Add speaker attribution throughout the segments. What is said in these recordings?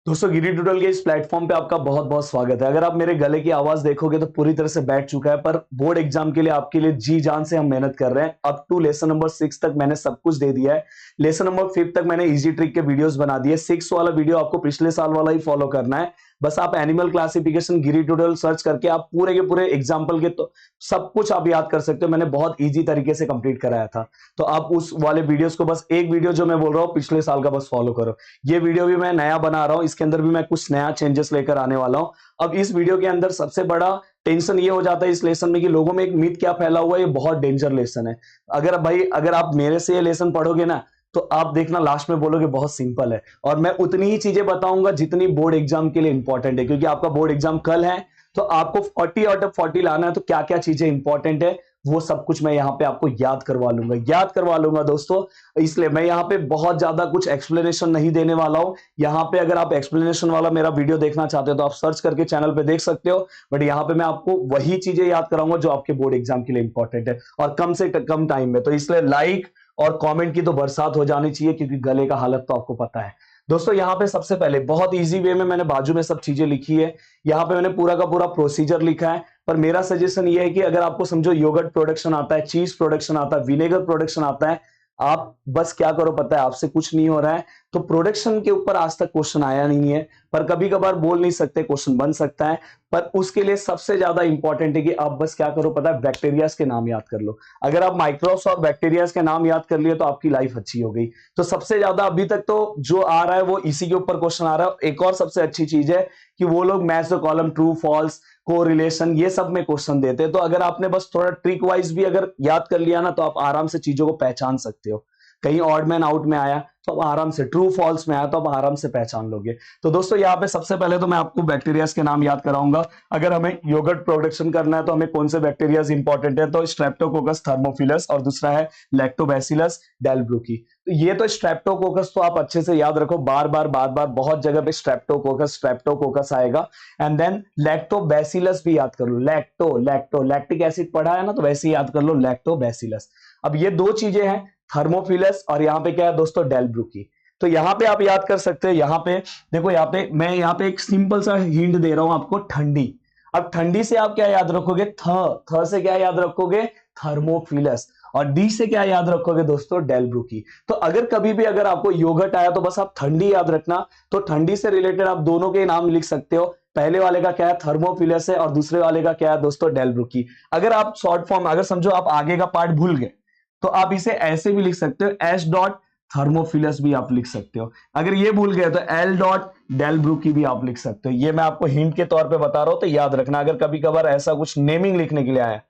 Speaker 1: दोस्तों गिरी ट्यूटोरियल के इस प्लेटफॉर्म पे आपका बहुत बहुत स्वागत है। अगर आप मेरे गले की आवाज देखोगे तो पूरी तरह से बैठ चुका है, पर बोर्ड एग्जाम के लिए आपके लिए जी जान से हम मेहनत कर रहे हैं। अप टू लेसन नंबर 6 तक मैंने सब कुछ दे दिया है। लेसन नंबर 5 तक मैंने इजी ट्रिक के वीडियोस बना दिए। 6 वाला वीडियो आपको पिछले साल वाला ही फॉलो करना है। बस आप एनिमल क्लासिफिकेशन गिरी ट्यूटोरियल सर्च करके आप पूरे के पूरे एग्जाम्पल के तो सब कुछ आप याद कर सकते हो। मैंने बहुत ईजी तरीके से कंप्लीट कराया था, तो आप उस वाले वीडियोस को बस एक वीडियो जो मैं बोल रहा हूँ पिछले साल का बस फॉलो करो। ये वीडियो भी मैं नया बना रहा हूं, इसके अंदर भी मैं कुछ नया चेंजेस लेकर आने वाला हूं। अब इस वीडियो के अंदर सबसे बड़ा टेंशन ये हो जाता है इस लेसन में कि लोगों में एक मिथ क्या फैला हुआ है, ये बहुत डेंजर लेसन है। अगर आप मेरे से ये लेसन पढ़ोगे ना तो आप देखना लास्ट में बोलोगे बहुत सिंपल है, और मैं उतनी ही चीजें बताऊंगा जितनी बोर्ड एग्जाम के लिए इंपॉर्टेंट है, क्योंकि आपका बोर्ड एग्जाम कल है। तो आपको 40 आउट ऑफ 40 लाना है, तो क्या क्या चीजें इंपॉर्टेंट है वो सब कुछ मैं यहाँ पे आपको याद करवा लूंगा दोस्तों। इसलिए मैं यहाँ पे बहुत ज्यादा कुछ एक्सप्लेनेशन नहीं देने वाला हूं। यहाँ पे अगर आप एक्सप्लेनेशन वाला मेरा वीडियो देखना चाहते हो तो आप सर्च करके चैनल पे देख सकते हो, बट यहाँ पे मैं आपको वही चीजें याद कराऊंगा जो आपके बोर्ड एग्जाम के लिए इंपॉर्टेंट है, और कम से कम टाइम में। तो इसलिए लाइक और कमेंट की तो बरसात हो जानी चाहिए, क्योंकि गले का हालत तो आपको पता है। दोस्तों यहाँ पे सबसे पहले बहुत इजी वे में मैंने बाजू में सब चीजें लिखी है। यहाँ पे मैंने पूरा का पूरा प्रोसीजर लिखा है। पर मेरा सजेशन ये है कि अगर आपको समझो योगर्ट प्रोडक्शन आता है, चीज प्रोडक्शन आता है, विनेगर प्रोडक्शन आता है, आप बस क्या करो पता है, आपसे कुछ नहीं हो रहा है तो प्रोडक्शन के ऊपर आज तक क्वेश्चन आया नहीं है। पर कभी कभार बोल नहीं सकते, क्वेश्चन बन सकता है। पर उसके लिए सबसे ज्यादा इंपॉर्टेंट है कि आप बस क्या करो पता है, बैक्टीरियाज के नाम याद कर लो। अगर आप माइक्रोब्स और बैक्टीरियाज के नाम याद कर लिए तो आपकी लाइफ अच्छी हो गई। तो सबसे ज्यादा अभी तक तो जो आ रहा है वो इसी के ऊपर क्वेश्चन आ रहा है। एक और सबसे अच्छी चीज है कि वो लोग match the column, true false, correlation, ये सब में क्वेश्चन देते हैं। तो अगर आपने बस थोड़ा ट्रिक वाइज भी अगर याद कर लिया ना तो आप आराम से चीजों को पहचान सकते हो। कहीं ऑड मैन आउट में आया तो आप आराम से, ट्रू फॉल्स में आया तो आप आराम से पहचान लोगे। तो दोस्तों यहाँ पे सबसे पहले तो मैं आपको बैक्टीरियाज के नाम याद कराऊंगा। अगर हमें योगर्ट प्रोडक्शन करना है तो हमें कौन से बैक्टीरियाज इंपॉर्टेंट है, तो स्ट्रेप्टोकोकस थर्मोफिलस और दूसरा है लैक्टोबैसिलस डेल्ब्रुकी। तो ये तो स्ट्रेप्टोकोकस तो आप अच्छे से याद रखो, बार बार बहुत जगह पे स्ट्रेप्टोकोकस आएगा। एंड देन लैक्टोबैसिलस भी याद कर लो। लैक्टिक एसिड पढ़ा है ना, तो वैसे ही याद कर लो लैक्टोबैसिलस। अब ये दो चीजें हैं, थर्मोफिलस और यहाँ पे क्या है दोस्तों, डेल्ब्रुकी। तो यहाँ पे आप याद कर सकते हैं। यहाँ पे देखो, यहाँ पे मैं यहाँ पे एक सिंपल सा हिंट दे रहा हूं आपको, ठंडी। अब ठंडी से आप क्या याद रखोगे, थ से क्या याद रखोगे, थर्मोफिलस। और डी से क्या याद रखोगे दोस्तों, डेल्ब्रुकी। तो अगर कभी भी अगर आपको योगर्ट आया तो बस आप ठंडी याद रखना। तो ठंडी से रिलेटेड आप दोनों के नाम लिख सकते हो। पहले वाले का क्या है, थर्मोफिलस है, और दूसरे वाले का क्या है दोस्तों, डेल्ब्रुकी। अगर आप शॉर्ट फॉर्म, अगर समझो आप आगे का पार्ट भूल गए तो आप इसे ऐसे भी लिख सकते हो, एस डॉट थर्मोफिलस भी आप लिख सकते हो। अगर ये भूल गए तो एल डॉट डेल्ब्रुकी भी आप लिख सकते हो। ये मैं आपको हिंट के तौर पे बता रहा हूं, तो याद रखना। अगर कभी कभार ऐसा कुछ नेमिंग लिखने के लिए आया,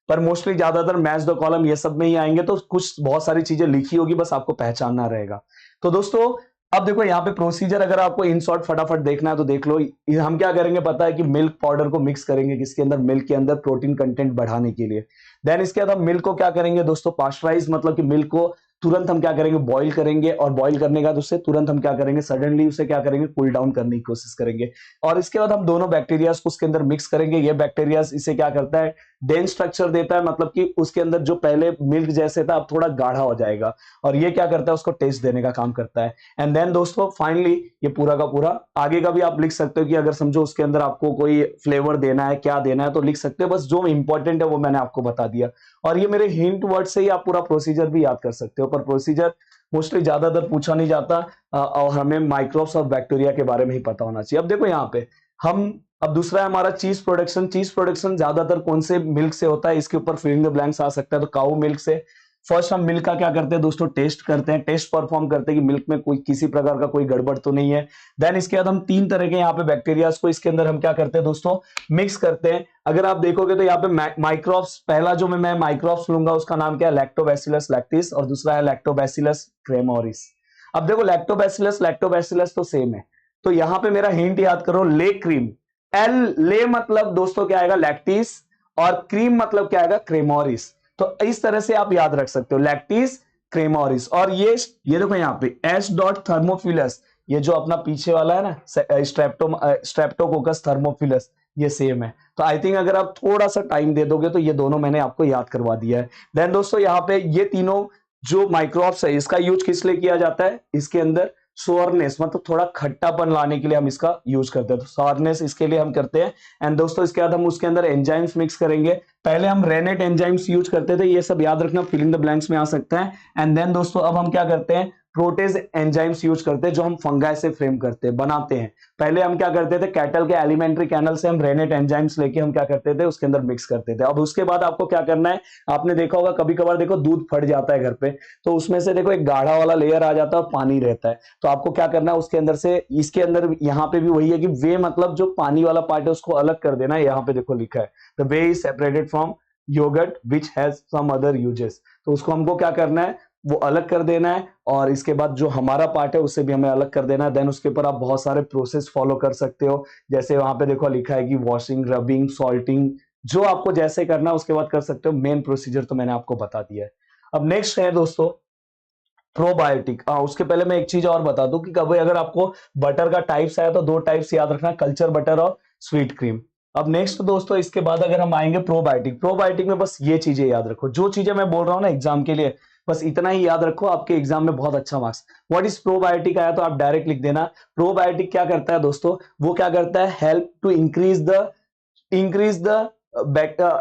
Speaker 1: पर मोस्टली ज्यादातर मैच द कॉलम ये सब में ही आएंगे, तो कुछ बहुत सारी चीजें लिखी होगी, बस आपको पहचानना रहेगा। तो दोस्तों अब देखो यहाँ पे प्रोसीजर, अगर आपको इन शॉर्ट फटाफट देखना है तो देख लो। हम क्या करेंगे पता है कि मिल्क पाउडर को मिक्स करेंगे किसके अंदर, मिल्क के अंदर, प्रोटीन कंटेंट बढ़ाने के लिए। देन इसके बाद हम मिल्क को क्या करेंगे दोस्तों, पास्चराइज, मतलब कि मिल्क को तुरंत हम क्या करेंगे, बॉईल करेंगे। और बॉईल करने के बाद उससे तुरंत हम क्या करेंगे, सडनली उसे क्या करेंगे, कूल डाउन करने की कोशिश करेंगे। और इसके बाद हम दोनों बैक्टीरियाज को उसके अंदर मिक्स करेंगे। ये बैक्टीरियाज इसे क्या करता है, डेंस स्ट्रक्चर देता है, मतलब कि उसके अंदर जो पहले मिल्क जैसे था अब थोड़ा गाढ़ा हो जाएगा। और ये क्या करता है, उसको टेस्ट देने का काम करता है। एंड देन दोस्तों फाइनली ये पूरा का पूरा आगे का भी आप लिख सकते हो कि अगर समझो उसके अंदर आपको कोई फ्लेवर देना है, क्या देना है, तो लिख सकते हो। बस जो इंपॉर्टेंट है वो मैंने आपको बता दिया। और ये मेरे हिंट वर्ड से ही आप पूरा प्रोसीजर भी याद कर सकते हो। पर प्रोसीजर मोस्टली ज्यादातर पूछा नहीं जाता, और हमें माइक्रोब्स और बैक्टीरिया के बारे में ही पता होना चाहिए। अब देखो यहाँ पे हम, अब दूसरा है हमारा चीज प्रोडक्शन। चीज प्रोडक्शन ज्यादातर कौन से मिल्क से होता है, इसके ऊपर फिल इन द ब्लैंक्स आ सकता है। तो काऊ मिल्क से। फर्स्ट हम मिल्क का क्या करते हैं दोस्तों, टेस्ट करते हैं, टेस्ट परफॉर्म करते हैं कि मिल्क में कोई किसी प्रकार का कोई गड़बड़ तो नहीं है। देन इसके बाद हम तीन तरह के यहाँ पे बैक्टीरियाज को इसके अंदर हम क्या करते हैं दोस्तों, मिक्स करते हैं। अगर आप देखोगे तो यहाँ पे माइक्रोब्स, पहला जो मैं माइक्रोब्स लूंगा उसका नाम क्या है, लैक्टोबैसिलस लैक्टिस, और दूसरा है लैक्टोबैसिलस क्रेमोरिस। अब देखो लैक्टोबैसिलस तो सेम है। तो यहाँ पे मेरा हिंट याद करो, ले क्रीम। ले मतलब दोस्तों क्या आएगा, लैक्टिस, और क्रीम मतलब क्या आएगा, क्रेमोरिस। तो इस तरह से आप याद रख सकते हो, लैक्टिस, क्रेमोरिस। और ये देखो यहाँ पे एस डॉट थर्मोफिलस, ये जो अपना पीछे वाला है ना, स्ट्रेप्टोकोकस थर्मोफिलस, ये सेम है। तो आई थिंक अगर आप थोड़ा सा टाइम दे दोगे तो ये दोनों मैंने आपको याद करवा दिया है। देन दोस्तों यहाँ पे ये तीनों जो माइक्रोब्स है, इसका यूज किस लिए किया जाता है, इसके अंदर सोरनेस मतलब थोड़ा खट्टापन लाने के लिए हम इसका यूज करते हैं, तो सोरनेस इसके लिए हम करते हैं। एंड दोस्तों इसके बाद हम उसके अंदर एंजाइम्स मिक्स करेंगे। पहले हम रेनेट एंजाइम्स यूज करते थे, ये सब याद रखना, फिलिंग द ब्लैंक्स में आ सकता है। एंड देन दोस्तों अब हम क्या करते हैं, प्रोटेज एंजाइम्स यूज करते हैं, जो हम फंगाई से फ्रेम करते हैं, बनाते हैं। पहले हम क्या करते थे, कैटल के एलिमेंट्री कैनल से हम रेनेट एंजाइम्स लेके हम क्या करते थे, उसके अंदर मिक्स करते थे। अब उसके बाद आपको क्या करना है, आपने देखा होगा कभी कभार देखो दूध फट जाता है घर पे, तो उसमें से देखो एक गाढ़ा वाला लेयर आ जाता है और पानी रहता है। तो आपको क्या करना है, उसके अंदर से, इसके अंदर यहाँ पे भी वही है कि वे मतलब जो पानी वाला पार्ट है उसको अलग कर देना है। यहाँ पे देखो लिखा है the whey is separated from yoghurt which has some other uses, तो उसको हमको क्या करना है, वो अलग कर देना है। और इसके बाद जो हमारा पार्ट है उससे भी हमें अलग कर देना है। देन उसके ऊपर आप बहुत सारे प्रोसेस फॉलो कर सकते हो, जैसे वहां पे देखो लिखा है कि वॉशिंग, रबिंग, सॉल्टिंग, जो आपको जैसे करना है उसके बाद कर सकते हो। मेन प्रोसीजर तो मैंने आपको बता दिया है। अब नेक्स्ट है दोस्तों प्रोबायोटिक। उसके पहले मैं एक चीज और बता दूं कि कभी अगर आपको बटर का टाइप्स आया तो दो टाइप्स याद रखना, कल्चर बटर और स्वीट क्रीम। अब नेक्स्ट दोस्तों इसके बाद अगर हम आएंगे प्रोबायोटिक, प्रोबायोटिक में बस ये चीजें याद रखो, जो चीजें मैं बोल रहा हूं ना एग्जाम के लिए, बस इतना ही याद रखो, आपके एग्जाम में बहुत अच्छा मार्क्स। व्हाट इज प्रोबायोटिक आया तो आप डायरेक्ट लिख देना। प्रोबायोटिक क्या करता है दोस्तों, वो क्या करता है, help to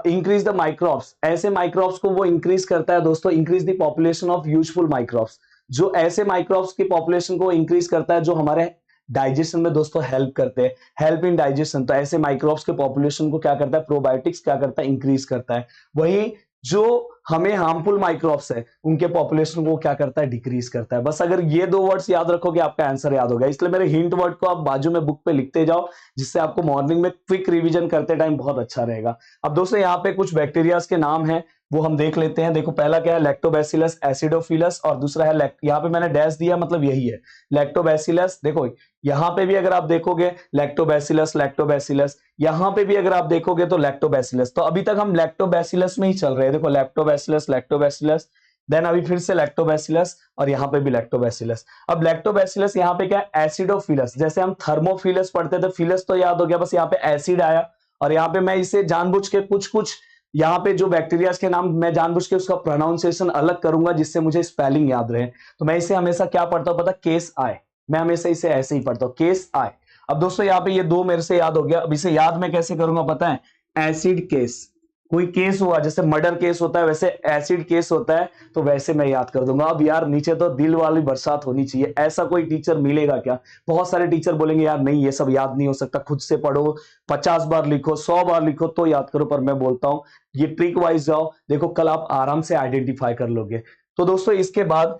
Speaker 1: increase the microbes, ऐसे माइक्रोब्स को वो इंक्रीज करता है दोस्तों, increase the population of useful microbes, जो ऐसे माइक्रोब्स की पॉपुलेशन को इंक्रीज करता है जो हमारे डाइजेशन में दोस्तों हेल्प करते हैं, हेल्प इन डाइजेशन। तो ऐसे माइक्रोब्स के पॉपुलेशन को क्या करता है, प्रोबायोटिक्स क्या करता है, इंक्रीज करता है। वही जो हमें हार्मफुल माइक्रोब्स है उनके पॉपुलेशन को क्या करता है, डिक्रीज करता है। बस अगर ये दो वर्ड्स याद रखोगे आपका आंसर याद होगा, इसलिए मेरे हिंट वर्ड को आप बाजू में बुक पे लिखते जाओ, जिससे आपको मॉर्निंग में क्विक रिवीजन करते टाइम बहुत अच्छा रहेगा। अब दोस्तों यहाँ पे कुछ बैक्टीरियाज के नाम हैं, वो हम देख लेते हैं। देखो पहला क्या है, लैक्टोबैसिलस एसिडोफिलस, और दूसरा है यहाँ पे मैंने डैश दिया, मतलब यही है लैक्टोबैसिलस। देखो यहाँ पे भी अगर आप देखोगे लैक्टोबैसिलस लैक्टोबैसिलस, यहाँ पे भी अगर आप देखोगे तो लैक्टोबैसिलस। तो अभी तक हम लैक्टोबैसिलस में ही चल रहे हैं, देखो लैक्टोबैसिलस लैक्टोबैसिलस, देन अभी फिर से लैक्टोबैसिलस, और यहाँ पे भी लैक्टोबैसिलस। अब लैक्टोबैसिलस यहाँ पे क्या है, एसिडोफिलस। जैसे हम थर्मोफिलस पढ़ते थे, फिलस तो याद हो गया, बस यहाँ पे एसिड आया, और यहाँ पे मैं इसे जानबूझ के कुछ कुछ यहाँ पे जो बैक्टीरिया के नाम मैं जानबूझ के उसका प्रोनाउंसिएशन अलग करूंगा, जिससे मुझे स्पेलिंग याद रहे। तो मैं इसे हमेशा क्या पढ़ता हूं पता, केस आई, मैं हमेशा इसे ऐसे ही पढ़ता हूं, केस आई। अब दोस्तों यहाँ पे ये दो मेरे से याद हो गया, अब इसे याद मैं कैसे करूंगा पता है, एसिड केस। कोई केस हुआ, जैसे मर्डर केस होता है वैसे एसिड केस होता है, तो वैसे मैं याद कर दूंगा। अब यार नीचे तो दिल वाली बरसात होनी चाहिए, ऐसा कोई टीचर मिलेगा क्या। बहुत सारे टीचर बोलेंगे यार नहीं ये सब याद नहीं हो सकता, खुद से पढ़ो, 50 बार लिखो, 100 बार लिखो तो याद करो। पर मैं बोलता हूं ये ट्रिक वाइज जाओ, देखो कल आप आराम से आइडेंटिफाई कर लोगे। तो दोस्तों इसके बाद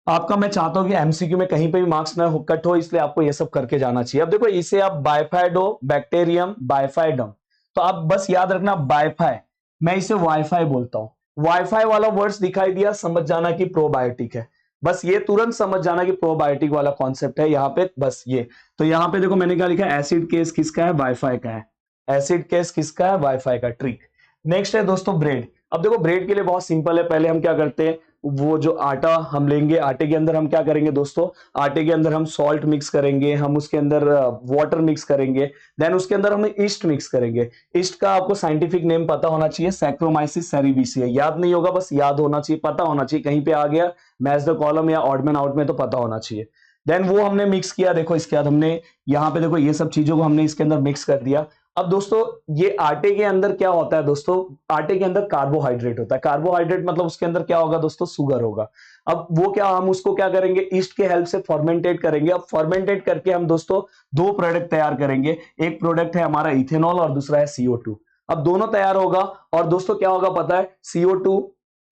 Speaker 1: आपका मैं चाहता हूं कि एमसीक्यू में कहीं पे भी मार्क्स ना कट हो, इसलिए आपको ये सब करके जाना चाहिए। अब देखो इसे आप बाइफाइडो बैक्टीरियम बाइफाइडम, तो आप बस याद रखना बाइफाई, मैं इसे वाईफाई बोलता हूं। वाईफाई वाला वर्ड्स दिखाई दिया, समझ जाना कि प्रोबायोटिक है, बस ये तुरंत समझ जाना कि प्रोबायोटिक वाला कॉन्सेप्ट है यहाँ पे, बस ये। तो यहाँ पे देखो मैंने क्या लिखा है, एसिड केस किसका है, वाईफाई का है, एसिड केस किसका है, वाईफाई का, ट्रिक। नेक्स्ट है दोस्तों ब्रेड। अब देखो ब्रेड के लिए बहुत सिंपल है, पहले हम क्या करते हैं, वो जो आटा हम लेंगे, आटे के अंदर हम क्या करेंगे दोस्तों, आटे के अंदर हम सॉल्ट मिक्स करेंगे, हम उसके अंदर वाटर मिक्स करेंगे, देन उसके अंदर हम ईस्ट मिक्स करेंगे। ईस्ट का आपको साइंटिफिक नेम पता होना चाहिए, सैक्रोमाइसिस सेरेविसिया, याद नहीं होगा बस याद होना चाहिए, पता होना चाहिए, कहीं पे आ गया मैच द कॉलम या ऑड मैन आउट में तो पता होना चाहिए। देन वो हमने मिक्स किया, देखो इसके बाद हमने यहाँ पे देखो ये सब चीजों को हमने इसके अंदर मिक्स कर दिया। अब दोस्तों ये आटे के अंदर क्या होता है दोस्तों, आटे के अंदर कार्बोहाइड्रेट होता है, कार्बोहाइड्रेट मतलब उसके अंदर क्या होगा दोस्तों, शुगर होगा। अब वो क्या, हम उसको क्या करेंगे, ईस्ट के हेल्प से फॉर्मेंटेट करेंगे। अब फॉर्मेंटेट करके हम दोस्तों दो प्रोडक्ट तैयार करेंगे, एक प्रोडक्ट है हमारा इथेनॉल और दूसरा है CO2। अब दोनों तैयार होगा और दोस्तों क्या होगा पता है, CO2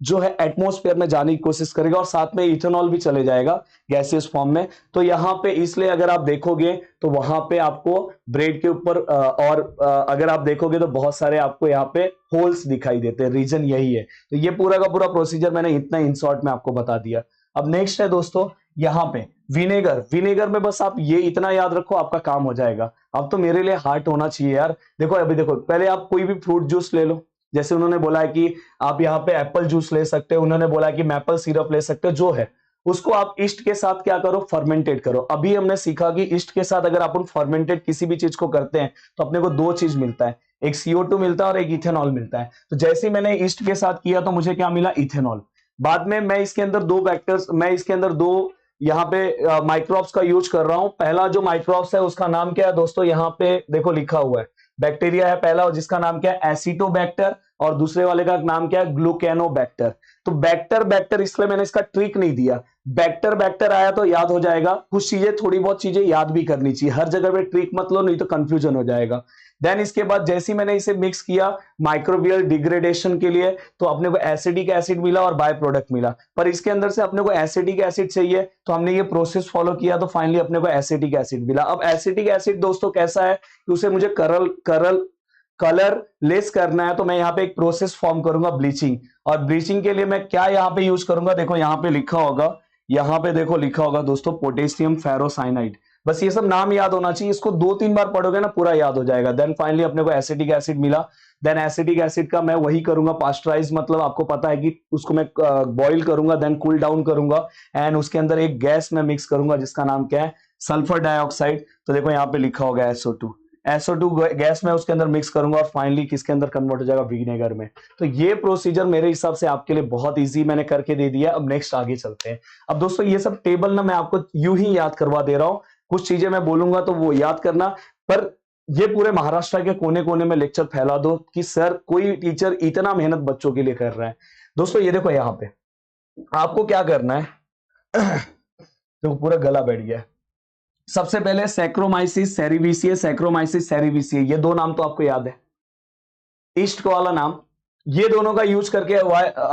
Speaker 1: जो है एटमॉस्फेयर में जाने की कोशिश करेगा और साथ में इथेनॉल भी चले जाएगा गैसियस फॉर्म में। तो यहाँ पे इसलिए अगर आप देखोगे तो वहां पे आपको ब्रेड के ऊपर अगर आप देखोगे तो बहुत सारे आपको यहाँ पे होल्स दिखाई देते हैं, रीजन यही है। तो ये पूरा का पूरा प्रोसीजर मैंने इतना इन शॉर्ट में आपको बता दिया। अब नेक्स्ट है दोस्तों यहाँ पे विनेगर। विनेगर में बस आप ये इतना याद रखो, आपका काम हो जाएगा। अब तो मेरे लिए हार्ड होना चाहिए यार। देखो अभी देखो, पहले आप कोई भी फ्रूट जूस ले लो, जैसे उन्होंने बोला है कि आप यहाँ पे एप्पल जूस ले सकते हो, उन्होंने बोला कि मैपल सिरप ले सकते हो, जो है उसको आप ईस्ट के साथ क्या करो, फर्मेंटेट करो। अभी हमने सीखा कि ईस्ट के साथ अगर अपन फर्मेंटेट किसी भी चीज को करते हैं तो अपने को दो चीज मिलता है, एक CO2 मिलता है और एक इथेनॉल मिलता है। तो जैसे ही मैंने ईस्ट के साथ किया तो मुझे क्या मिला, इथेनॉल। बाद में मैं इसके अंदर दो यहाँ पे माइक्रोब्स का यूज कर रहा हूं। पहला जो माइक्रोब्स है उसका नाम क्या है दोस्तों, यहाँ पे देखो लिखा हुआ है, बैक्टीरिया है पहला, और जिसका नाम क्या है, एसिटोबैक्टर, और दूसरे वाले का नाम क्या है, ग्लूकेनोबैक्टर। तो बैक्टर बैक्टर इसलिए मैंने इसका ट्रिक नहीं दिया, बैक्टर बैक्टर आया तो याद हो जाएगा। कुछ चीजें, थोड़ी बहुत चीजें याद भी करनी चाहिए, हर जगह पे ट्रिक मत लो, नहीं तो कंफ्यूजन हो जाएगा। देन इसके बाद जैसे ही मैंने इसे मिक्स किया माइक्रोबियल डिग्रेडेशन के लिए, तो अपने को एसिडिक एसिड मिला और बाय प्रोडक्ट मिला। पर इसके अंदर से अपने को एसिडिक एसिड चाहिए, तो हमने ये प्रोसेस फॉलो किया, तो फाइनली अपने को एसिटिक एसिड मिला। अब एसिटिक एसिड दोस्तों कैसा है कि उसे मुझे कलर लेस करना है, तो मैं यहाँ पे एक प्रोसेस फॉर्म करूंगा, ब्लीचिंग। और ब्लीचिंग के लिए मैं क्या यहाँ पे यूज करूंगा, देखो यहाँ पे लिखा होगा, यहाँ पे देखो लिखा होगा दोस्तों, पोटेशियम फेरोसाइनाइड। बस ये सब नाम याद होना चाहिए, इसको 2-3 बार पढ़ोगे ना पूरा याद हो जाएगा। देन फाइनली अपने को एसिटिक एसिड मिला। देन एसिटिक एसिड का मैं वही करूंगा पास्चराइज, मतलब आपको पता है कि उसको मैं बॉईल करूंगा, देन कूल डाउन करूंगा, एंड उसके अंदर एक गैस में मिक्स करूंगा जिसका नाम क्या है, सल्फर डाइऑक्साइड। तो देखो यहाँ पे लिखा होगा SO2 गैस में उसके अंदर मिक्स करूंगा, और फाइनली किसके अंदर कन्वर्ट हो जाएगा, विनेगर में। तो ये प्रोसीजर मेरे हिसाब से आपके लिए बहुत इजी मैंने करके दे दिया। अब नेक्स्ट आगे चलते हैं। अब दोस्तों ये सब टेबल ना मैं आपको यूं ही याद करवा दे रहा हूं, कुछ चीजें मैं बोलूंगा तो वो याद करना, पर ये पूरे महाराष्ट्र के कोने कोने में लेक्चर फैला दो कि सर कोई टीचर इतना मेहनत बच्चों के लिए कर रहा है। दोस्तों ये देखो यहाँ पे आपको क्या करना है तो पूरा गला बैठ गया है। सबसे पहले सैक्रोमाइसिस सेरिविसिए, सैक्रोमाइसिस सेरिविसिए, ये दो नाम तो आपको याद है, ईस्ट वाला नाम। ये दोनों का यूज करके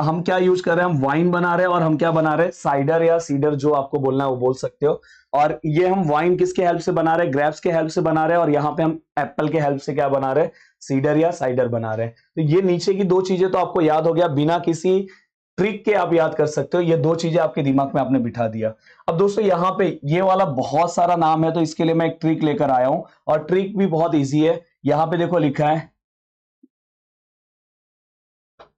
Speaker 1: हम क्या यूज कर रहे हैं, हम वाइन बना रहे हैं, और हम क्या बना रहे हैं, साइडर या सीडर, जो आपको बोलना है वो बोल सकते हो। और ये हम वाइन किसके हेल्प से बना रहे हैं, ग्रेप्स के हेल्प से बना रहे हैं, और यहाँ पे हम एप्पल के हेल्प से क्या बना रहे हैं, सीडर या साइडर बना रहे हैं। तो ये नीचे की दो चीजें तो आपको याद हो गया, बिना किसी ट्रिक के आप याद कर सकते हो, ये दो चीजें आपके दिमाग में आपने बिठा दिया। अब दोस्तों यहाँ पे ये वाला बहुत सारा नाम है, तो इसके लिए मैं एक ट्रिक लेकर आया हूं, और ट्रिक भी बहुत ईजी है। यहाँ पे देखो लिखा है,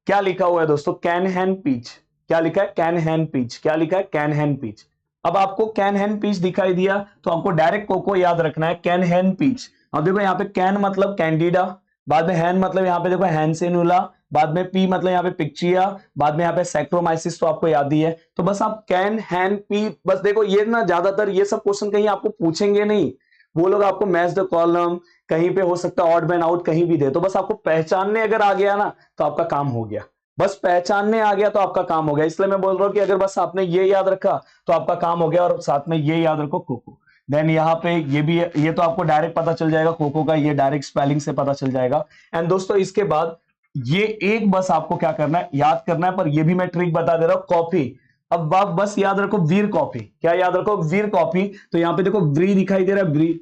Speaker 1: क्या लिखा हुआ है दोस्तों, कैनहैन पीच। क्या लिखा है, कैनहैन पीच। क्या लिखा है, कैनहैन पीच। अब आपको कैनहैन पीच दिखाई दिया तो आपको डायरेक्ट कोको याद रखना है, कैनहैन पीच। अब देखो यहाँ पे कैन मतलब कैंडिडा, बाद में हैन मतलब यहाँ पे देखो हैंसेनुला, बाद में पी मतलब यहाँ पे पिक्चिया, बाद में यहाँ पे सैक्रोमाइसिस, तो आपको याद ही है। तो बस आप कैन हैन पी, बस देखो ये ना ज्यादातर ये सब क्वेश्चन कहीं आपको पूछेंगे नहीं, वो लोग आपको मैच द कॉलम, कहीं पे हो सकता है ऑड मैन आउट कहीं भी दे, तो बस आपको पहचानने अगर आ गया ना तो आपका काम हो गया। बस पहचानने आ गया तो आपका काम हो गया। इसलिए मैं बोल रहा हूं कि अगर बस आपने ये याद रखा तो आपका काम हो गया, और साथ में ये याद रखो, कोको। देन यहाँ पे ये भी, ये तो आपको डायरेक्ट पता चल जाएगा कोको का, ये डायरेक्ट स्पेलिंग से पता चल जाएगा। एंड दोस्तों इसके बाद ये एक बस आपको क्या करना है, याद करना है, पर ये भी मैं ट्रिक बता दे रहा हूं, कॉफी। अब आप बस याद रखो वीर कॉफी। क्या याद रखो, वीर कॉफी। तो यहाँ पे देखो व्री दिखाई दे रहा है, व्री,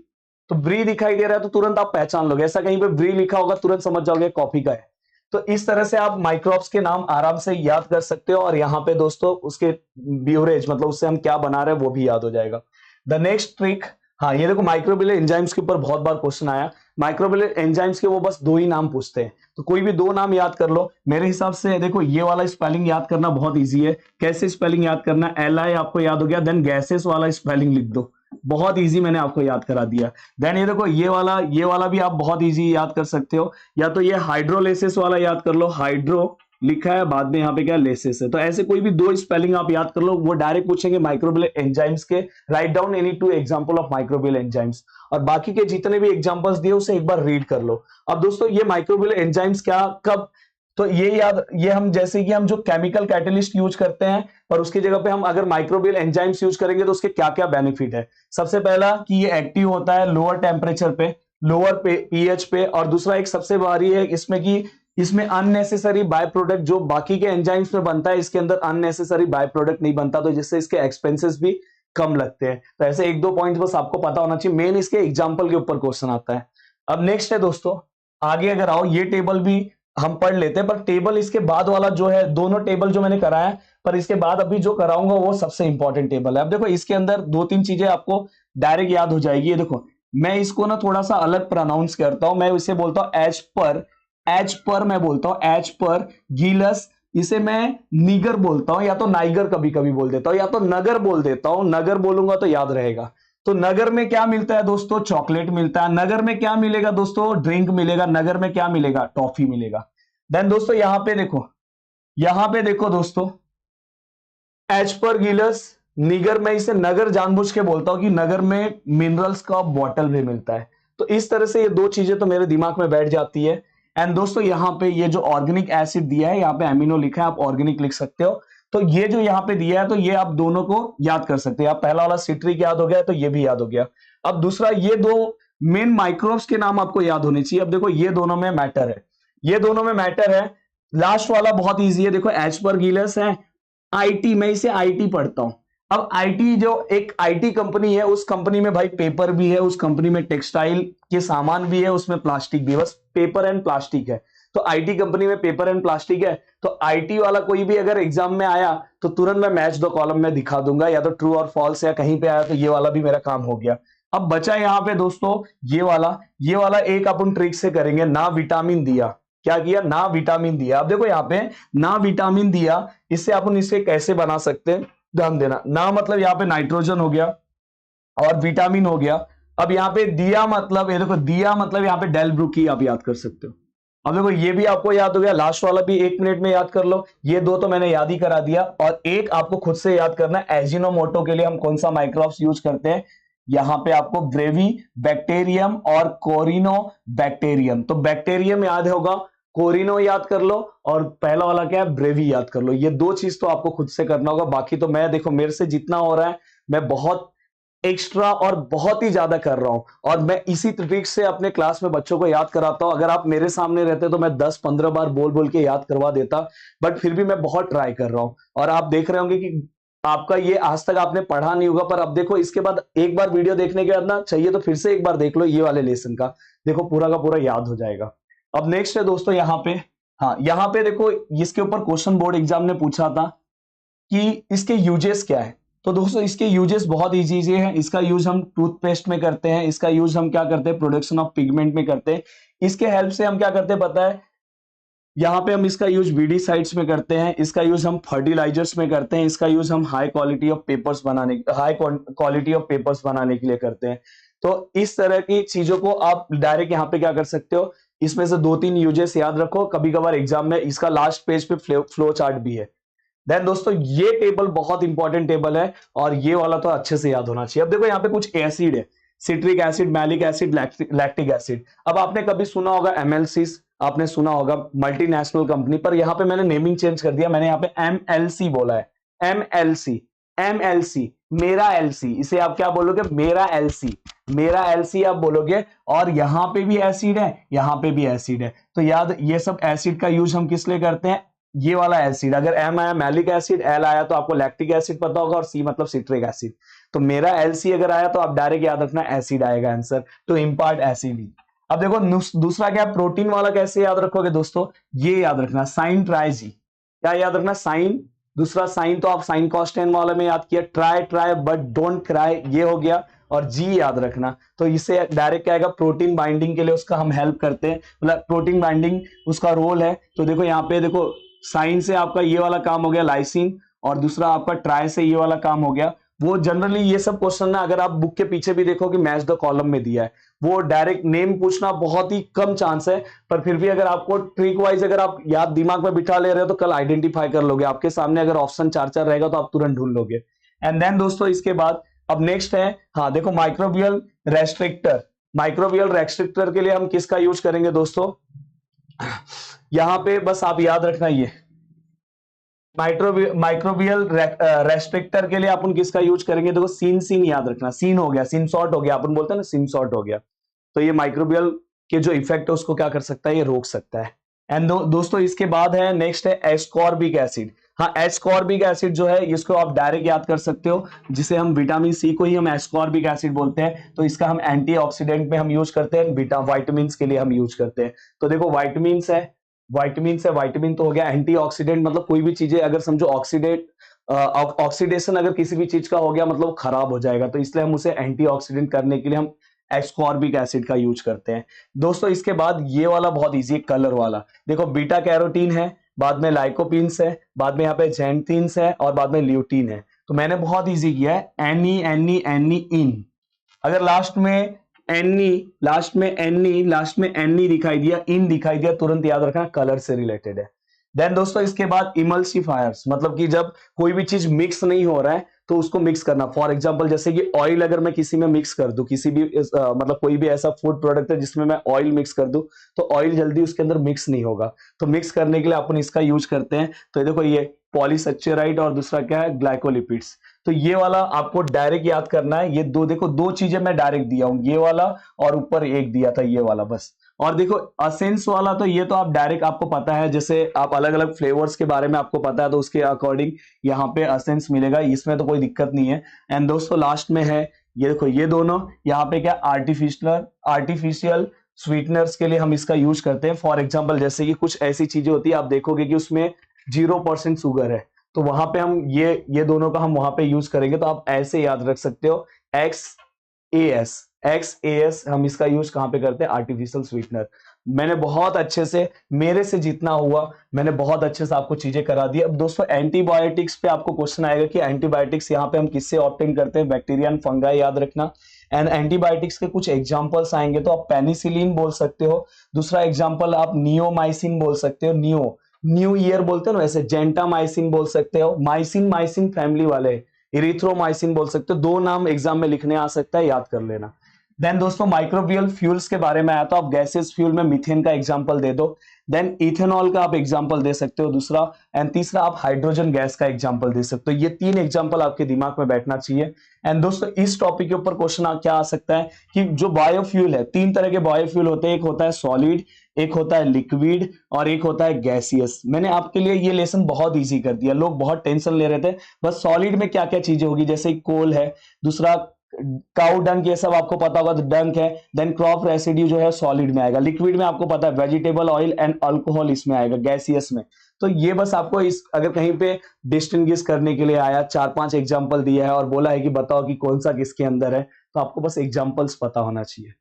Speaker 1: तो ब्री दिखाई दे रहा है तो तुरंत आप पहचान लोगे, ऐसा कहीं पे ब्री लिखा होगा तुरंत समझ जाओगे कॉफी का है। तो इस तरह से आप माइक्रोब्स के नाम आराम से याद कर सकते हो, और यहाँ पे दोस्तों उसके ब्यूरेज मतलब उससे हम क्या बना रहे हैं वो भी याद हो जाएगा। द नेक्स्ट ट्रिक, हाँ ये देखो माइक्रोबियल एंजाइम्स के ऊपर बहुत बार क्वेश्चन आया। माइक्रोबियल एंजाइम्स के वो बस दो ही नाम पूछते हैं, तो कोई भी दो नाम याद कर लो। मेरे हिसाब से देखो ये वाला स्पेलिंग याद करना बहुत इजी है। कैसे स्पेलिंग याद करना, LI आपको याद हो गया, देन गैसेस वाला स्पेलिंग लिख दो, बहुत इजी मैंने आपको याद करा दिया। देन ये देखो ये वाला भी आप बहुत इजी याद कर सकते हो, या तो ये हाइड्रोलेसिस वाला याद कर लो, हाइड्रो लिखा है, बाद में यहाँ पे क्या लेसिस है। तो ऐसे कोई भी दो स्पेलिंग आप याद कर लो, वो डायरेक्ट पूछेंगे माइक्रोबियल एंजाइम्स के, write down any two example of microbial enzymes, और बाकी के जितने भी एग्जांपल्स दिए उसे एक बार रीड कर लो। अब दोस्तों ये माइक्रोबियल एंजाइम्स क्या कब, तो ये याद, ये हम जैसे कि हम जो केमिकल कैटलिस्ट यूज करते हैं, पर उसकी जगह पे हम अगर माइक्रोबियल एंजाइम्स यूज करेंगे तो उसके क्या क्या बेनिफिट है। सबसे पहला कि ये एक्टिव होता है लोअर टेम्परेचर पे, लोअर पीएच पे, और दूसरा एक सबसे भारी है इसमें कि इसमें अननेसेसरी बाय प्रोडक्ट जो बाकी के एंजाइम्स में बनता है, इसके अंदर अननेसेसरी बाय प्रोडक्ट नहीं बनता, तो जिससे इसके एक्सपेंसेस भी कम लगते हैं। तो ऐसे एक दो पॉइंट बस आपको पता होना चाहिए, मेन इसके एग्जाम्पल के ऊपर क्वेश्चन आता है। अब नेक्स्ट है दोस्तों, आगे अगर आओ, ये टेबल भी हम पढ़ लेते हैं, पर टेबल इसके बाद वाला जो है, दोनों टेबल जो मैंने कराया है, पर इसके बाद अभी जो कराऊंगा वो सबसे इंपॉर्टेंट टेबल है। अब देखो इसके अंदर दो तीन चीजें आपको डायरेक्ट याद हो जाएगी। ये देखो मैं इसको ना थोड़ा सा अलग प्रोनाउंस करता हूं, मैं इसे बोलता हूं एज पर मैं बोलता हूं एज पर गीलस, इसे मैं नीगर बोलता हूं, या तो नाइगर कभी कभी बोल देता हूं, या तो नगर बोल देता हूं। नगर बोलूंगा तो याद रहेगा। तो नगर में क्या मिलता है दोस्तों, चॉकलेट मिलता है। नगर में क्या मिलेगा दोस्तों, ड्रिंक मिलेगा। नगर में क्या मिलेगा, टॉफी मिलेगा। देन दोस्तों यहां पे देखो दोस्तों, एज पर गिलस निगर, मैं इसे नगर जानबूझ के बोलता हूं कि नगर में मिनरल्स का बॉटल भी मिलता है। तो इस तरह से ये दो चीजें तो मेरे दिमाग में बैठ जाती है। एंड दोस्तों यहाँ पे ये जो ऑर्गेनिक एसिड दिया है, यहाँ पे एमिनो लिखा है, आप ऑर्गेनिक लिख सकते हो। तो ये जो यहाँ पे दिया है तो ये आप दोनों को याद कर सकते हैं। आप पहला वाला सिट्रिक याद हो गया तो ये भी याद हो गया। अब दूसरा, ये दो मेन माइक्रोब्स के नाम आपको याद होने चाहिए। अब देखो ये दोनों में मैटर है, ये दोनों में मैटर है। लास्ट वाला बहुत ईजी है, देखो एस्परगिलस है, आईटी, मैं इसे आईटी पढ़ता हूं। अब आईटी जो एक आईटी कंपनी है, उस कंपनी में भाई पेपर भी है, उस कंपनी में टेक्सटाइल के सामान भी है, उसमें प्लास्टिक भी है, बस पेपर एंड प्लास्टिक है। तो आईटी कंपनी में पेपर एंड प्लास्टिक है, तो आईटी वाला कोई भी अगर एग्जाम में आया तो तुरंत मैं मैच द कॉलम में दिखा दूंगा, या तो ट्रू और फॉल्स या कहीं पे आया तो ये वाला भी मेरा काम हो गया। अब बचा यहाँ पे दोस्तों ये वाला एक अपन ट्रिक से करेंगे, ना विटामिन दिया, क्या किया, ना विटामिन दिया। अब देखो यहाँ पे ना विटामिन दिया, इससे अपन इसे कैसे बना सकते हैं, ध्यान देना। ना मतलब यहाँ पे नाइट्रोजन हो गया और विटामिन हो गया। अब यहाँ पे दिया मतलब, ये देखो दिया मतलब यहाँ पे डेल ब्रुकी आप याद कर सकते हो। अब देखो ये भी आपको याद हो गया, लास्ट वाला भी 1 मिनट में याद कर लो। ये दो तो मैंने याद ही करा दिया, और एक आपको खुद से याद करना है, एजिनोमोटो के लिए हम कौन सा माइक्रोब्स यूज करते हैं। यहां पे आपको ब्रेवी बैक्टीरियम और कोरिनो बैक्टीरियम, तो बैक्टीरियम याद होगा, कोरिनो याद कर लो, और पहला वाला क्या है, ब्रेवी याद कर लो। ये दो चीज तो आपको खुद से करना होगा, बाकी तो मैं देखो मेरे से जितना हो रहा है मैं बहुत एक्स्ट्रा और बहुत ही ज्यादा कर रहा हूं, और मैं इसी ट्रिक से अपने क्लास में बच्चों को याद कराता हूं। अगर आप मेरे सामने रहते तो मैं 10-15 बार बोल बोल के याद करवा देता, बट फिर भी मैं बहुत ट्राई कर रहा हूं। और आप देख रहे होंगे कि आपका ये आज तक आपने पढ़ा नहीं होगा, पर अब देखो इसके बाद एक बार वीडियो देखने के बाद ना, चाहिए तो फिर से एक बार देख लो ये वाले लेसन का, देखो पूरा का पूरा याद हो जाएगा। अब नेक्स्ट है दोस्तों यहाँ पे, हाँ यहाँ पे देखो इसके ऊपर क्वेश्चन बोर्ड एग्जाम ने पूछा था कि इसके यूजेस क्या है। तो दोस्तों इसके यूजेस बहुत इजी है। इसका यूज हम टूथपेस्ट में करते हैं, इसका यूज हम क्या करते हैं, प्रोडक्शन ऑफ पिगमेंट में करते हैं। इसके हेल्प से हम क्या करते हैं पता है, यहाँ पे हम इसका यूज वीडीसाइड्स में करते हैं, इसका यूज हम फर्टिलाइजर्स में करते हैं, इसका यूज हम हाई क्वालिटी ऑफ पेपर्स बनाने के लिए करते हैं। तो इस तरह की चीजों को आप डायरेक्ट यहाँ पे क्या कर सकते हो, इसमें से 2-3 यूजेस याद रखो, कभी कभार एग्जाम में इसका लास्ट पेज पे फ्लो चार्ट भी है। देन दोस्तों ये टेबल बहुत इंपॉर्टेंट टेबल है, और ये वाला तो अच्छे से याद होना चाहिए। अब देखो यहाँ पे कुछ एसिड है, citric acid, malic acid, lactic acid. अब आपने कभी सुना होगा एमएलसीज, आपने सुना होगा मल्टीनेशनल कंपनी, पर यहाँ पे मैंने नेमिंग चेंज कर दिया, मैंने यहाँ पे एमएलसी बोला है, एमएलसी, एमएलसी, मेरा एलसी, इसे आप क्या बोलोगे, मेरा एलसी, मेरा एलसी आप बोलोगे। और यहां पे भी एसिड है, यहां पे भी एसिड है, तो याद, ये सब एसिड का यूज हम किस लिए करते हैं, ये वाला एसिड, अगर एम आया मैलिक एसिड, एल आया तो आपको लैक्टिक एसिड पता होगा, और सी मतलब सिट्रिक एसिड। तो मेरा एलसी अगर आया तो आप डायरेक्ट याद रखना एसिड आएगा आंसर, टू इंपार्ट एसिड। अब देखो दूसरा क्या, प्रोटीन वाला कैसे याद रखोगे दोस्तों, ये याद रखना साइन ट्राई जी, क्या याद रखना, साइन, दूसरा साइन तो आप साइन कॉस्टेन वाला में याद किया, try try but don't cry, ये हो गया, और जी याद रखना। तो इससे डायरेक्ट क्या आएगा, प्रोटीन बाइंडिंग के लिए उसका हम हेल्प करते हैं, मतलब प्रोटीन बाइंडिंग उसका रोल है। तो देखो यहाँ पे देखो साइन से आपका ये वाला काम हो गया लाइसिन, और दूसरा आपका ट्राई से ये वाला काम हो गया। वो जनरली ये सब क्वेश्चन ना, अगर आप बुक के पीछे भी देखोगे मैच द कॉलम में दिया है, वो डायरेक्ट नेम पूछना बहुत ही कम चांस है, पर फिर भी अगर आपको ट्रिक वाइज अगर आप याद दिमाग में बिठा ले रहे हो तो कल आइडेंटिफाई कर लोगे, आपके सामने अगर ऑप्शन 4-4 रहेगा तो आप तुरंत ढूंढ लोगे। एंड देन दोस्तों इसके बाद अब नेक्स्ट है, हाँ देखो माइक्रोबियल रेस्ट्रिक्टर, माइक्रोबियल रेस्ट्रिक्टर के लिए हम किसका यूज करेंगे दोस्तों, यहां पे बस आप याद रखना, ये माइक्रोबियल रेस्ट्रिक्टर के लिए अपन किसका यूज करेंगे, देखो सीन याद रखना, सीन हो गया, सीन सॉर्ट हो गया, अपन बोलते हैं ना सीन सॉर्ट हो गया। तो ये माइक्रोबियल के जो इफेक्ट है उसको क्या कर सकता है, ये रोक सकता है। एंड दोस्तों इसके बाद है, नेक्स्ट है एस्कॉर्बिक एसिड। हाँ एस्कॉर्बिक एसिड जो है इसको आप डायरेक्ट याद कर सकते हो, जिसे हम विटामिन सी को ही हम एस्कॉर्बिक एसिड बोलते हैं। तो इसका हम एंटीऑक्सीडेंट में हम यूज करते हैं, विटामिन के लिए हम यूज करते हैं। तो देखो विटामिन है, विटामिन तो हो गया, एंटीऑक्सीडेंट मतलब कोई भी चीजें अगर समझो ऑक्सीडेशन अगर किसी भी चीज का हो गया मतलब खराब हो जाएगा, तो इसलिए हम उसे एंटीऑक्सीडेंट करने के लिए हम एस्कॉर्बिक एसिड का यूज करते हैं। दोस्तों इसके बाद ये वाला बहुत इजी है, कलर वाला, देखो बीटा कैरोटीन है, बाद में लाइकोपीन्स है, बाद में यहाँ पे जेंथिन्स है, और बाद में ल्यूटीन है। तो मैंने बहुत इजी किया है, एनी इन, अगर लास्ट में एनी दिखाई दिया, इन दिखाई दिया, तुरंत याद रखना कलर से रिलेटेड है। देन दोस्तों इसके बाद इमल्सिफायर्स, मतलब कि जब कोई भी चीज मिक्स नहीं हो रहा है तो उसको मिक्स करना। फॉर एग्जांपल जैसे कि ऑयल अगर मैं किसी में मिक्स कर दूं, किसी भी मतलब कोई भी ऐसा फूड प्रोडक्ट है जिसमें मैं ऑयल मिक्स कर दूं, तो ऑयल जल्दी उसके अंदर मिक्स नहीं होगा। तो मिक्स करने के लिए अपन इसका यूज करते हैं। तो ये देखो, ये पॉलीसेचेराइड और दूसरा क्या है, ग्लाइकोलिपिड्स। तो ये वाला आपको डायरेक्ट याद करना है। ये दो देखो, दो चीजें मैं डायरेक्ट दिया हूं, ये वाला और ऊपर एक दिया था ये वाला, बस। और देखो असेंस वाला, तो ये तो आप डायरेक्ट, आपको पता है, जैसे आप अलग अलग फ्लेवर्स के बारे में आपको पता है, तो उसके अकॉर्डिंग यहाँ पे असेंस मिलेगा, इसमें तो कोई दिक्कत नहीं है। एंड दोस्तों लास्ट में है, ये देखो, ये दोनों यहाँ पे क्या, आर्टिफिशियल स्वीटनर्स के लिए हम इसका यूज करते हैं। फॉर एग्जाम्पल जैसे कि कुछ ऐसी चीजें होती है, आप देखोगे कि उसमें 0% शुगर है, तो वहां पे हम ये दोनों का हम वहां पे यूज करेंगे। तो आप ऐसे याद रख सकते हो, एक्स ए एस हम इसका यूज कहां पे करते हैं, आर्टिफिशियल स्वीटनर। मैंने बहुत अच्छे से, मेरे से जितना हुआ मैंने बहुत अच्छे से आपको चीजें करा दी। अब दोस्तों एंटीबायोटिक्स पे आपको क्वेश्चन आएगा कि एंटीबायोटिक्स यहाँ पे हम किससे ऑब्टेन करते हैं, बैक्टीरिया एंड फंगाई, याद रखना। एंड एंटीबायोटिक्स के कुछ एग्जांपल्स आएंगे, तो आप पेनिसिलिन बोल सकते हो, दूसरा एग्जांपल आप नियोमाइसिन बोल सकते हो, न्यू ईयर बोलते हो ना, वैसे जेंटामाइसिन बोल सकते हो, माइसिन फैमिली वाले, इरिथ्रोमाइसिन बोल सकते हो। दो नाम एग्जाम में लिखने आ सकता है, याद कर लेना। देन दोस्तों माइक्रोबियल फ्यूल्स के बारे में आया, तो आप गैसेस फ्यूल में मीथेन का एग्जांपल दे दो। देन इथेनॉल का आप एग्जांपल दे सकते हो, दूसरा। एंड तीसरा आप हाइड्रोजन गैस का एग्जांपल दे सकते हो। ये तीन एग्जांपल आपके दिमाग में बैठना चाहिए। एंड दोस्तों इस टॉपिक के ऊपर क्वेश्चन क्या आ सकता है कि जो बायोफ्यूल है, तीन तरह के बायोफ्यूल होते हैं, एक होता है सॉलिड, एक होता है लिक्विड, और एक होता है गैसियस। मैंने आपके लिए ये लेसन बहुत इजी कर दिया, लोग बहुत टेंशन ले रहे थे। बस सॉलिड में क्या क्या चीजें होगी, जैसे कोल है, दूसरा काउ डंक, ये सब आपको पता होगा, तो डंक है। देन क्रॉप रेसिड्यू जो है सॉलिड में आएगा। लिक्विड में आपको पता है वेजिटेबल ऑयल एंड अल्कोहल इसमें आएगा, गैसियस में। तो ये बस आपको इस, अगर कहीं पे डिस्टिंग्विश करने के लिए आया, 4-5 एग्जांपल दिया है और बोला है कि बताओ कि कौन सा किसके अंदर है, तो आपको बस एग्जांपल्स पता होना चाहिए।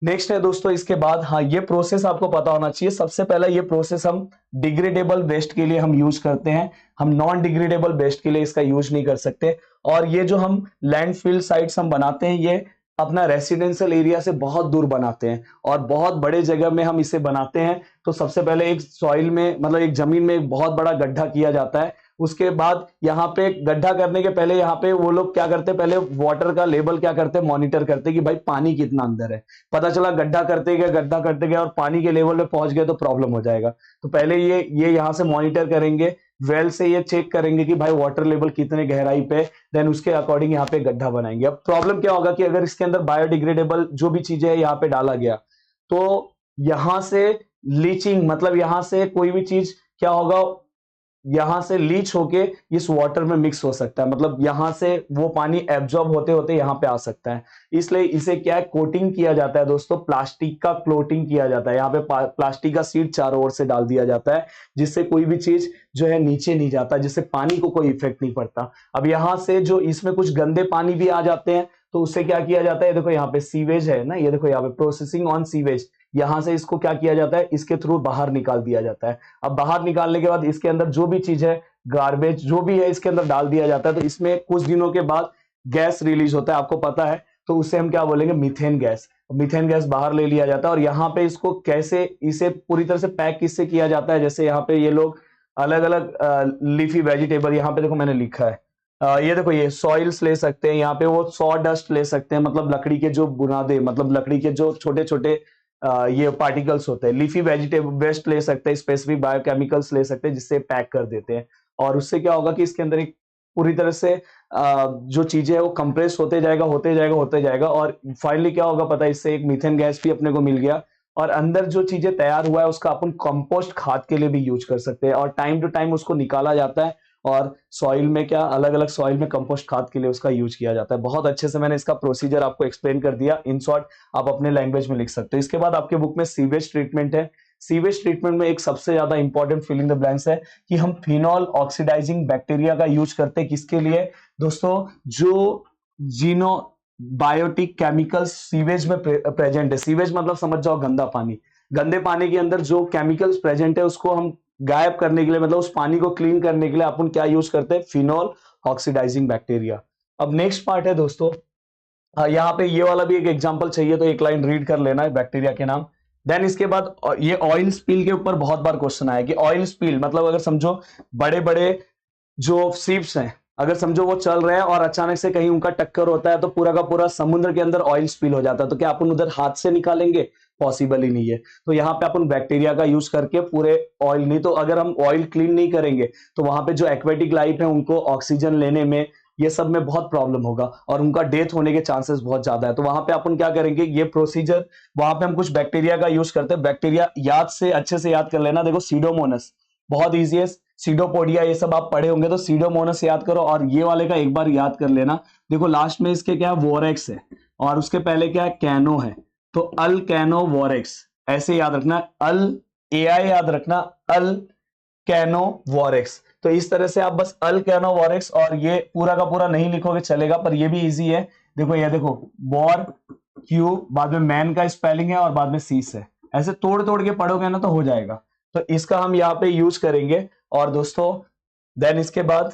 Speaker 1: नेक्स्ट है दोस्तों इसके बाद, हाँ, ये प्रोसेस आपको पता होना चाहिए। सबसे पहला ये प्रोसेस हम डिग्रेडेबल वेस्ट के लिए हम यूज करते हैं, हम नॉन डिग्रेडेबल वेस्ट के लिए इसका यूज नहीं कर सकते। और ये जो हम लैंडफिल साइट्स हम बनाते हैं, ये अपना रेसिडेंशियल एरिया से बहुत दूर बनाते हैं और बहुत बड़े जगह में हम इसे बनाते हैं। तो सबसे पहले एक सॉइल में, मतलब एक जमीन में एक बहुत बड़ा गड्ढा किया जाता है। उसके बाद यहाँ पे गड्ढा करने के पहले यहाँ पे वो लोग क्या करते हैं, पहले वाटर का लेवल क्या करते हैं, मॉनिटर करते हैं कि भाई पानी कितना अंदर है। पता चला गड्ढा करते गए और पानी के लेवल पे पहुंच गए तो प्रॉब्लम हो जाएगा। तो पहले ये यहाँ से मॉनिटर करेंगे, वेल से ये चेक करेंगे कि भाई वाटर लेवल कितने गहराई पे, देन उसके अकॉर्डिंग यहाँ पे गड्ढा बनाएंगे। अब प्रॉब्लम क्या होगा कि अगर इसके अंदर बायोडिग्रेडेबल जो भी चीजें है यहाँ पे डाला गया, तो यहां से लीचिंग, मतलब यहां से कोई भी चीज क्या होगा, यहां से लीच होके इस वाटर में मिक्स हो सकता है, मतलब यहां से वो पानी एब्जॉर्ब होते होते यहां पे आ सकता है। इसलिए इसे क्या है, कोटिंग किया जाता है दोस्तों, प्लास्टिक का कोटिंग किया जाता है। यहाँ पे प्लास्टिक का सीट चारों ओर से डाल दिया जाता है, जिससे कोई भी चीज जो है नीचे नहीं जाता, जिससे पानी को कोई इफेक्ट नहीं पड़ता। अब यहां से जो इसमें कुछ गंदे पानी भी आ जाते हैं, तो उससे क्या किया जाता है, देखो यहाँ पे सीवेज है ना, ये देखो यहाँ पे प्रोसेसिंग ऑन सीवेज, यहां से इसको क्या किया जाता है, इसके थ्रू बाहर निकाल दिया जाता है। अब बाहर निकालने के बाद इसके अंदर जो भी चीज है, गार्बेज जो भी है, इसके अंदर डाल दिया जाता है। तो इसमें कुछ दिनों के बाद गैस रिलीज होता है, आपको पता है, तो उससे हम क्या बोलेंगे, मीथेन गैस। मीथेन गैस बाहर ले लिया जाता है। और यहाँ पे इसको कैसे, इसे पूरी तरह से पैक किससे किया जाता है, जैसे यहाँ पे ये लोग अलग अलग लीफी वेजिटेबल, यहाँ पे देखो मैंने लिखा है, ये देखो, ये सॉइल्स ले सकते हैं, यहाँ पे वो सॉ डस्ट ले सकते हैं, मतलब लकड़ी के जो बुनादे, मतलब लकड़ी के जो छोटे छोटे ये पार्टिकल्स होते हैं। लीफी वेजिटेबल वेस्ट ले सकते हैं, स्पेसिफिक बायोकेमिकल्स ले सकते हैं, जिससे पैक कर देते हैं। और उससे क्या होगा कि इसके अंदर एक पूरी तरह से जो चीजें है वो कंप्रेस होते जाएगा और फाइनली क्या होगा पता है, इससे एक मीथेन गैस भी अपने को मिल गया। और अंदर जो चीजें तैयार हुआ है उसका अपन कंपोस्ट खाद के लिए भी यूज कर सकते हैं, और टाइम टू टाइम उसको निकाला जाता है और सॉइल में क्या, अलग अलग सॉइल में कंपोस्ट खाद के लिए उसका यूज किया जाता है। बहुत अच्छे से मैंने इसका प्रोसीजर आपको एक्सप्लेन कर दिया, इन शॉर्ट आप अपने लैंग्वेज में लिख सकते हो। इसके बाद आपके बुक में सीवेज ट्रीटमेंट है। सीवेज ट्रीटमेंट में एक सबसे ज्यादा इंपॉर्टेंट फिलिंग द ब्लैंक्स है कि हम फिनॉल ऑक्सीडाइजिंग बैक्टीरिया का यूज करते हैं, किसके लिए दोस्तों, जो जीनो बायोटिक केमिकल्स सीवेज में प्रेजेंट है। सीवेज मतलब समझ जाओ गंदा पानी, गंदे पानी के अंदर जो केमिकल्स प्रेजेंट है उसको हम गायब करने के लिए, मतलब उस पानी को क्लीन करने के लिए अपन क्या यूज करते हैं, फिनॉल ऑक्सीडाइजिंग बैक्टीरिया। अब नेक्स्ट पार्ट है दोस्तों, यहाँ पे ये वाला भी एक एग्जांपल चाहिए तो एक लाइन रीड कर लेना है बैक्टीरिया के नाम। देन इसके बाद ये ऑयल स्पिल के ऊपर बहुत बार क्वेश्चन आया कि ऑयल स्पिल मतलब अगर समझो बड़े बड़े जो शिप्स हैं, अगर समझो वो चल रहे हैं और अचानक से कहीं उनका टक्कर होता है तो पूरा का पूरा समुद्र के अंदर ऑयल स्पिल हो जाता है, तो क्या अपन उधर हाथ से निकालेंगे? पॉसिबल ही नहीं है। तो यहाँ पे अपन बैक्टीरिया का यूज करके पूरे ऑयल, नहीं तो अगर हम ऑयल क्लीन नहीं करेंगे तो वहां पे जो एक्वेटिक लाइफ है उनको ऑक्सीजन लेने में, ये सब में बहुत प्रॉब्लम होगा और उनका डेथ होने के चांसेस बहुत ज्यादा है। तो वहां पे अपन क्या करेंगे, ये प्रोसीजर, वहां पे हम कुछ बैक्टीरिया का यूज करते हैं। बैक्टीरिया याद से अच्छे से याद कर लेना, देखो सीडोमोनस बहुत ईजी है, सीडोपोडिया ये सब आप पढ़े होंगे, तो सीडोमोनस याद करो और ये वाले का एक बार याद कर लेना। देखो लास्ट में इसके क्या है, वोरेक्स है और उसके पहले क्या है, कैनो है, तो अल कैनो वोरेक्स ऐसे याद रखना, अल एआई याद रखना, अल कैनो वोरेक्स। तो इस तरह से आप बस अल कैनो वोरेक्स, और ये पूरा का पूरा नहीं लिखोगे चलेगा पर ये भी इजी है। देखो ये देखो, वॉर क्यू, बाद में मैन का स्पेलिंग है और बाद में सीस है, ऐसे तोड़ तोड़ के पढ़ोगे ना तो हो जाएगा। तो इसका हम यहाँ पे यूज करेंगे। और दोस्तों देन इसके बाद,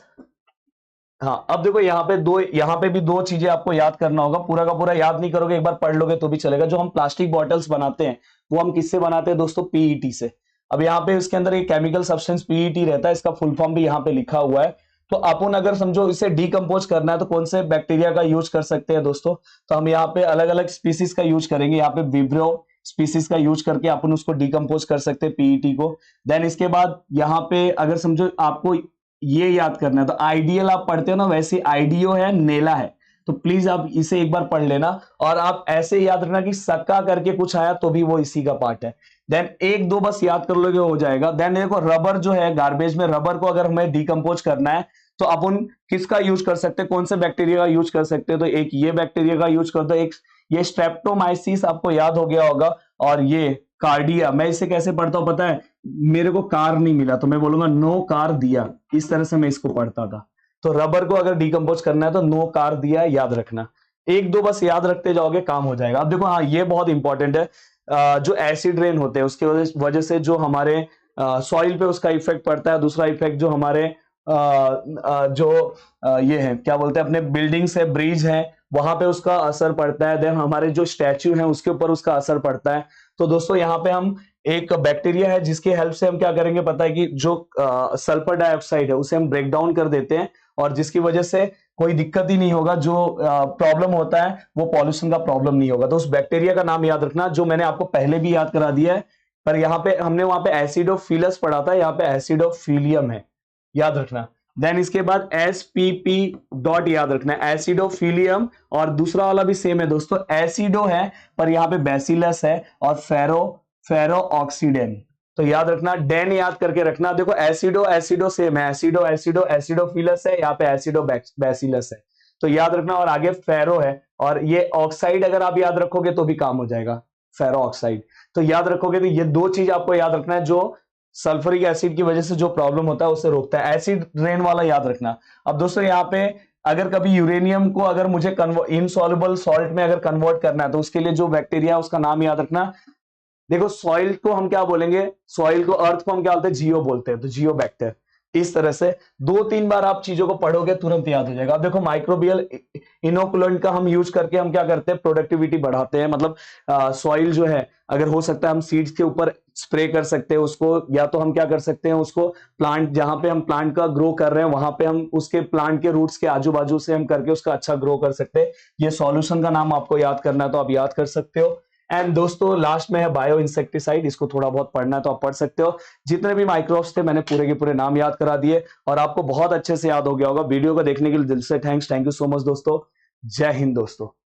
Speaker 1: हाँ अब देखो यहाँ पे दो, यहाँ पे भी दो चीजें आपको याद करना होगा, पूरा का पूरा याद नहीं करोगे, एक बार पढ़ लोगे तो भी चलेगा। जो हम प्लास्टिक बॉटल्स बनाते हैं वो हम किससे बनाते हैं दोस्तों, पीईटी से। अब यहाँ पे इसके अंदर एक केमिकल सब्सटेंस पीईटी रहता है, इसका फुल फॉर्म भी यहाँ पे लिखा हुआ है। तो अपन अगर समझो इसे डीकम्पोज करना है तो कौन से बैक्टीरिया का यूज कर सकते हैं दोस्तों, तो हम यहाँ पे अलग अलग स्पीसीज का यूज करेंगे। यहाँ पे विब्रियो स्पीसीज का यूज करके अपन उसको डीकम्पोज कर सकते हैं पीईटी को। देन इसके बाद यहाँ पे अगर समझो आपको ये याद करना है, तो आइडियल आप पढ़ते हो ना, वैसे आइडियो है, नेला है, तो प्लीज आप इसे एक बार पढ़ लेना। और आप ऐसे याद रखना कि सक्का करके कुछ आया तो भी वो इसी का पार्ट है। देन एक दो बस याद कर लोगे हो जाएगा। देन देखो रबर जो है, गार्बेज में रबर को अगर हमें डीकम्पोज करना है तो अपन किसका यूज कर सकते हैं, कौन से बैक्टीरिया का यूज कर सकते हैं, तो एक ये बैक्टीरिया का यूज कर दो, एक ये स्ट्रेप्टोमाइसिस आपको याद हो गया होगा, और ये कार्डिया। मैं इसे कैसे पढ़ता हूं पता है, मेरे को कार नहीं मिला तो मैं बोलूंगा नो कार दिया, इस तरह से मैं इसको पढ़ता था। तो रबर को अगर डीकम्पोज करना है तो नो कार दिया याद रखना। एक दो बस याद रखते जाओगे काम हो जाएगा। अब देखो हाँ ये बहुत इंपॉर्टेंट है, जो एसिड रेन होते हैं उसके वजह से जो हमारे सॉइल पे उसका इफेक्ट पड़ता है। दूसरा इफेक्ट जो हमारे ये है क्या बोलते हैं, अपने बिल्डिंग्स है, ब्रिज है, वहां पे उसका असर पड़ता है। देन हमारे जो स्टैच्यू है उसके ऊपर उसका असर पड़ता है। तो दोस्तों यहाँ पे हम एक बैक्टीरिया है जिसकी हेल्प से हम क्या करेंगे पता है, कि जो सल्फर डाइऑक्साइड है उसे हम ब्रेक डाउन कर देते हैं, और जिसकी वजह से कोई दिक्कत ही नहीं होगा। जो प्रॉब्लम होता है वो पॉल्यूशन का प्रॉब्लम नहीं होगा। तो उस बैक्टीरिया का नाम याद रखना, जो मैंने आपको पहले भी याद करा दिया है, पर यहाँ पे हमने वहां पे एसिडोफिलस पढ़ा था, यहाँ पे एसिडोफिलियम है, याद रखना। देन इसके बाद SPP डॉट याद रखना, एसिडोफिलियम। और दूसरा वाला भी सेम है दोस्तों, एसिडो है पर यहाँ पे बैसिलस है, और फेरो ऑक्सीडेन। तो याद रखना, डेन याद करके रखना। देखो एसिडो एसिडो सेम है, एसिडो एसिडो एसिडोफिलस है, यहाँ पे एसिडो बैसिलस है, तो याद रखना। और आगे फेरो है, और ये ऑक्साइड अगर आप याद रखोगे तो भी काम हो जाएगा, फेरो ऑक्साइड। तो याद रखोगे तो ये दो चीज आपको याद रखना है, जो सल्फ्यूरिक एसिड की वजह से जो प्रॉब्लम होता है उसे रोकता है। एसिड रेन वाला याद रखना। अब दोस्तों यहाँ पे अगर कभी यूरेनियम को अगर मुझे इनसॉल्युबल सॉल्ट में अगर कन्वर्ट करना है तो उसके लिए जो बैक्टीरिया उसका नाम याद रखना। देखो सॉइल को हम क्या बोलेंगे, सॉइल को, अर्थ को हम क्या बोलते हैं, जियो बोलते हैं, तो जियो बैक्टर। इस तरह से दो तीन बार आप चीजों को पढ़ोगे तुरंत याद हो जाएगा। अब देखो माइक्रोबियल इनोकुलेंट का हम यूज करके हम क्या करते हैं, प्रोडक्टिविटी बढ़ाते हैं। मतलब सॉइल जो है अगर हो सकता है हम सीड्स के ऊपर स्प्रे कर सकते हैं उसको, या तो हम क्या कर सकते हैं उसको प्लांट, जहां पे हम प्लांट का ग्रो कर रहे हैं वहां पे हम उसके प्लांट के रूट्स के आजू बाजू से हम करके उसका अच्छा ग्रो कर सकते हैं। ये सॉल्यूशन का नाम आपको याद करना है तो आप याद कर सकते हो। एंड दोस्तों लास्ट में है बायो इंसेक्टिसाइड, इसको थोड़ा बहुत पढ़ना है तो आप पढ़ सकते हो। जितने भी माइक्रोब्स थे मैंने पूरे के पूरे नाम याद करा दिए और आपको बहुत अच्छे से याद हो गया होगा। वीडियो को देखने के लिए दिल से thanks, thank you so much दोस्तों। जय हिंद दोस्तों।